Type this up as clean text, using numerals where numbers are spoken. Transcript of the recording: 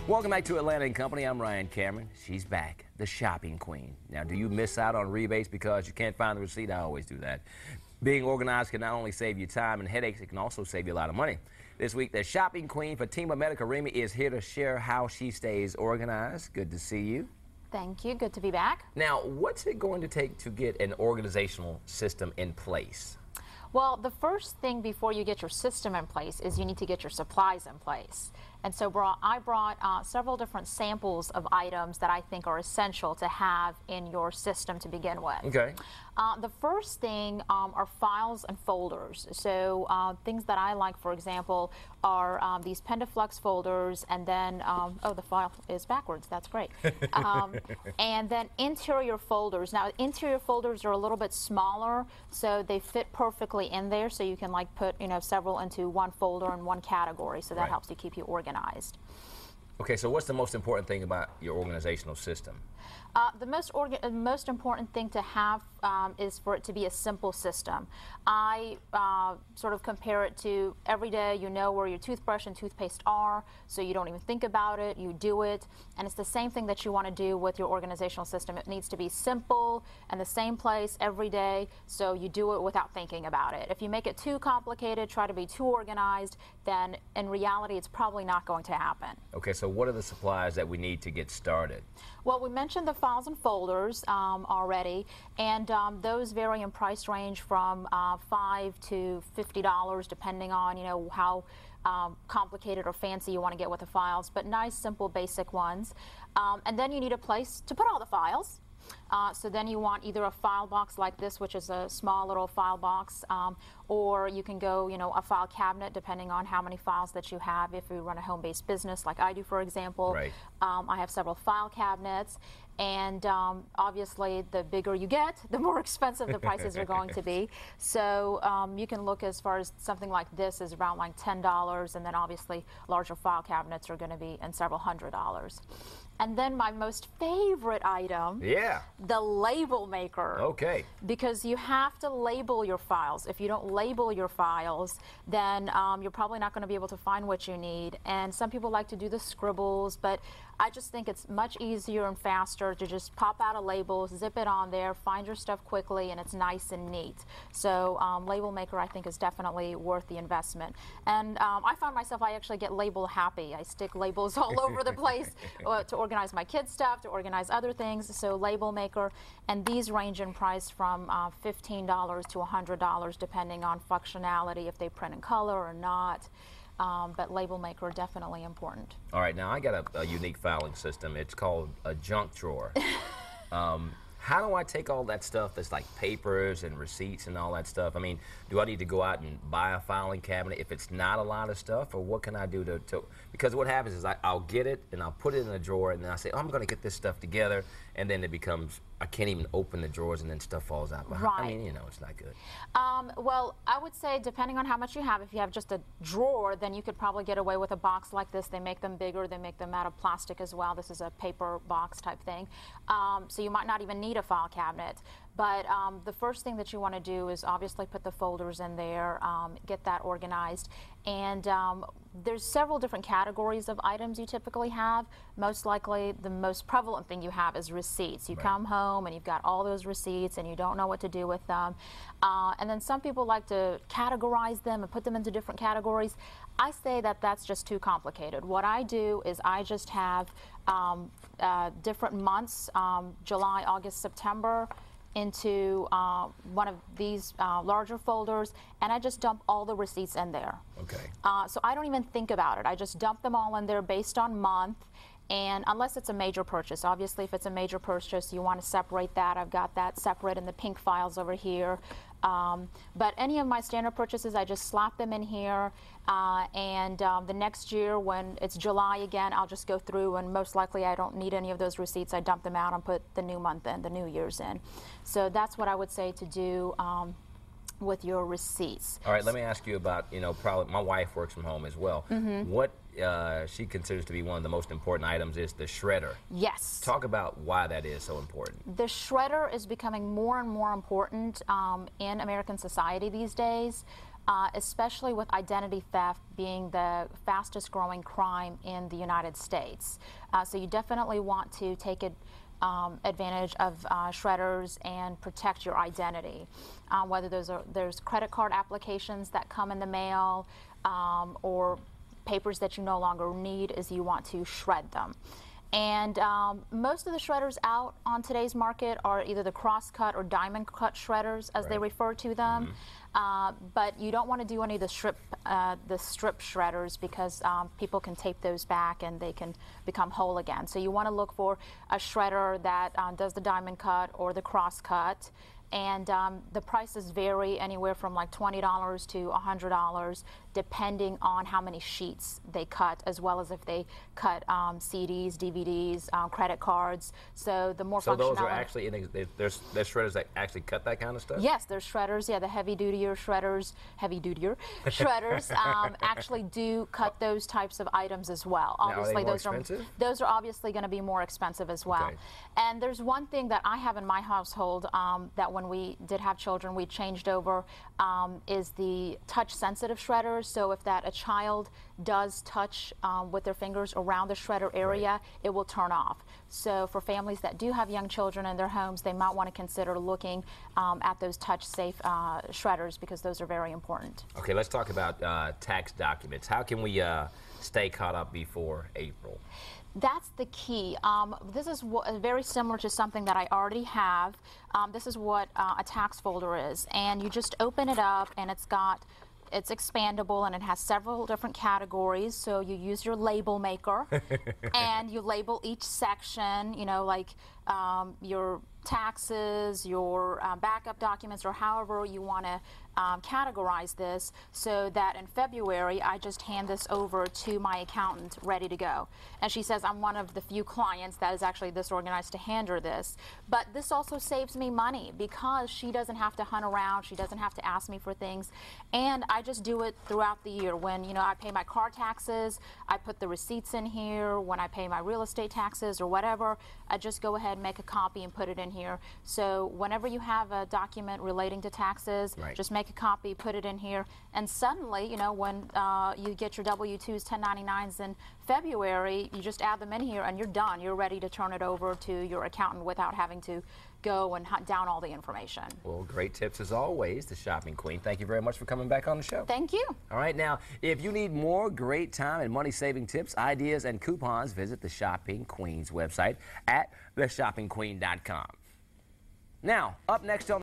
Welcome back to Atlanta & Company. I'm Ryan Cameron. She's back, the shopping queen. Now, do you miss out on rebates because you can't find the receipt? I always do that. Being organized can not only save you time and headaches, it can also save you a lot of money. This week, the shopping queen Fatima Medikarimi is here to share how she stays organized. Good to see you. Thank you. Good to be back. Now, what's it going to take to get an organizational system in place? Well, the first thing before you get your system in place is you need to get your supplies in place. And so I brought several different samples of items that I think are essential to have in your system to begin with. Okay. The first thing are files and folders. So things that I like, for example, are these Pendaflux folders, and then, oh, the file is backwards. That's great. And then interior folders. Now, interior folders are a little bit smaller, so they fit perfectly in there, so you can like put, you know, several into one folder in one category, so that helps you keep you organized. Okay, so what's the most important thing about your organizational system? The most important thing to have is for it to be a simple system. I sort of compare it to every day you know where your toothbrush and toothpaste are, so you don't even think about it, you do it. And it's the same thing that you want to do with your organizational system. It needs to be simple and the same place every day, so you do it without thinking about it. If you make it too complicated, try to be too organized, then in reality it's probably not going to happen. Okay, so what are the supplies that we need to get started? Well, we mentioned the files and folders already, and those vary in price range from $5 to $50, depending on, you know, how complicated or fancy you want to get with the files, but nice, simple, basic ones. And then you need a place to put all the files. So then you want either a file box like this, which is a small little file box, or you can go, you know, a file cabinet, depending on how many files that you have. If you run a home-based business like I do, for example, right. I have several file cabinets, and obviously the bigger you get, the more expensive the prices are going to be. So you can look as far as something like this is around like $10, and then obviously larger file cabinets are going to be in several $100s. And then my most favorite item, the label maker. Okay. Because you have to label your files. If you don't label your files, then you're probably not going to be able to find what you need. And some people like to do the scribbles, but I just think it's much easier and faster to just pop out a label, zip it on there, find your stuff quickly, and it's nice and neat. So label maker, I think, is definitely worth the investment. And I found myself, I actually get label happy. I stick labels all over the place to organize my kids' stuff, to organize other things. So label maker, and these range in price from $15 to $100, depending on functionality, if they print in color or not. But label maker definitely important. All right, now I got a unique filing system. It's called a junk drawer. How do I take all that stuff that's like papers and receipts and all that stuff? I mean, do I need to go out and buy a filing cabinet if it's not a lot of stuff, or what can I do to because what happens is I'll get it and I'll put it in a drawer, and then I say, oh, I'm going to get this stuff together, and then it becomes, I can't even open the drawers, and then stuff falls out. But right. I mean, you know, it's not good. Well, I would say depending on how much you have, if you have just a drawer, then you could probably get away with a box like this. They make them bigger. They make them out of plastic as well. This is a paper box type thing. So you might not even need a file cabinet. But the first thing that you want to do is obviously put the folders in there, get that organized. And there's several different categories of items you typically have. Most likely the most prevalent thing you have is receipts. You come home and you've got all those receipts and you don't know what to do with them. And then some people like to categorize them and put them into different categories. I say that that's just too complicated. What I do is I just have different months, July, August, September, into one of these larger folders, and I just dump all the receipts in there. Okay. So I don't even think about it. I just dump them all in there based on month, and unless it's a major purchase. Obviously, if it's a major purchase, you want to separate that. I've got that separate in the pink files over here. But any of my standard purchases, I just slap them in here, and the next year when it's July again, I'll just go through, and most likely I don't need any of those receipts. I dump them out and put the new month in, the new year's in. So that's what I would say to do with your receipts. All right, let me ask you about, you know, probably my wife works from home as well. What she considers to be one of the most important items is the shredder. Yes. Talk about why that is so important. The shredder is becoming more and more important in American society these days. especially with identity theft being the fastest growing crime in the United States. So you definitely want to take advantage of shredders and protect your identity. Whether there's credit card applications that come in the mail or papers that you no longer need, is you want to shred them. And most of the shredders out on today's market are either the cross-cut or diamond cut shredders, as they refer to them. But you don't want to do any of the strip shredders, because people can tape those back and they can become whole again. So you want to look for a shredder that does the diamond cut or the cross-cut. And the prices vary anywhere from like $20 to $100, depending on how many sheets they cut, as well as if they cut CDs, DVDs, credit cards. So the more functionality. So those are actually, there's shredders that actually cut that kind of stuff? Yes, there's shredders. Yeah, the heavy-dutier shredders, actually do cut those types of items as well. Obviously, now, are they more expensive? Those are obviously going to be more expensive as well. Okay. And there's one thing that I have in my household that when we did have children, we changed over, is the touch-sensitive shredders. So if a child does touch with their fingers around the shredder area, it will turn off. So for families that do have young children in their homes, they might want to consider looking at those touch-safe shredders, because those are very important. Okay, let's talk about tax documents. How can we stay caught up before April? That's the key. This is very similar to something that I already have. This is what a tax folder is, and you just open it up, and it's expandable, and it has several different categories. So you use your label maker and you label each section, you know, like your taxes, your backup documents, or however you want to categorize this, so that in February I just hand this over to my accountant ready to go. And she says I'm one of the few clients that is actually this organized to hand her this. But this also saves me money, because she doesn't have to hunt around, she doesn't have to ask me for things, and I just do it throughout the year. When, you know, I pay my car taxes, I put the receipts in here. When I pay my real estate taxes or whatever, I just go ahead and make a copy and put it in here. So whenever you have a document relating to taxes, just make a copy, put it in here, and suddenly, you know, when you get your W-2s, 1099s in February, you just add them in here and you're done. You're ready to turn it over to your accountant without having to go and hunt down all the information. Well, great tips as always, the Shopping Queen. Thank you very much for coming back on the show. Thank you. All right, now, if you need more great time and money-saving tips, ideas, and coupons, visit the Shopping Queen's website at theshoppingqueen.com. Now, up next on